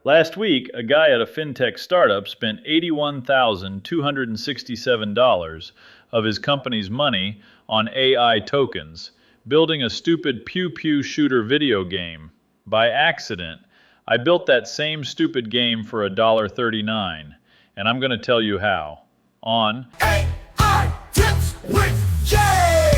Last week, a guy at a fintech startup spent $81,267 of his company's money on AI tokens, building a stupid pew-pew shooter video game. By accident, I built that same stupid game for $1.39, and I'm going to tell you how. On AI Tips with Jay!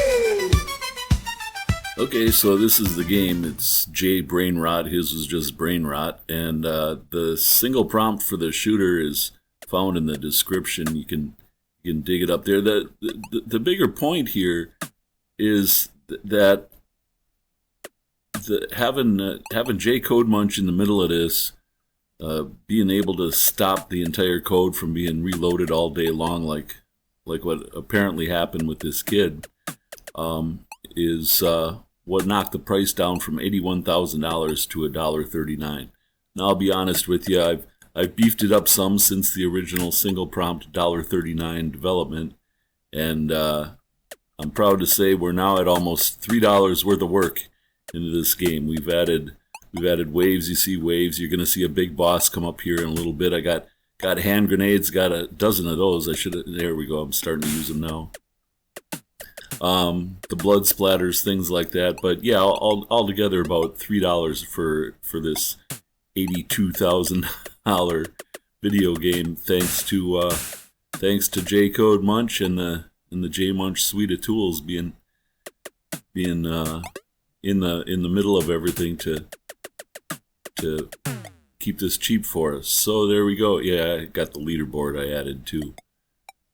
Okay, so this is the game. It's jBrainRot. His was just BrainRot. And the single prompt for the shooter is found in the description. You can dig it up there. The bigger point here is that having jCodeMunch in the middle of this, being able to stop the entire code from being reloaded all day long, like what apparently happened with this kid, is what knocked the price down from $81,000 to $1.39. Now, I'll be honest with you, I've beefed it up some since the original single prompt $1.39 development, and I'm proud to say we're now at almost $3 worth of work into this game. We've added waves. You see waves. You're going to see a big boss come up here in a little bit. I got hand grenades. Got a dozen of those. There we go. I'm starting to use them now. The blood splatters, things like that. But yeah, all together about $3 for this $82,000 video game, thanks to jCodeMunch and the jMunch suite of tools being in the middle of everything to keep this cheap for us. So there we go. Yeah, I got the leaderboard I added too.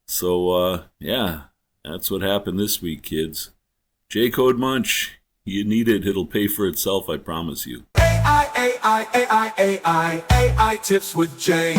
So yeah. That's what happened this week, kids. jCodeMunch, you need it. It'll pay for itself, I promise you. AI Tips with Jay.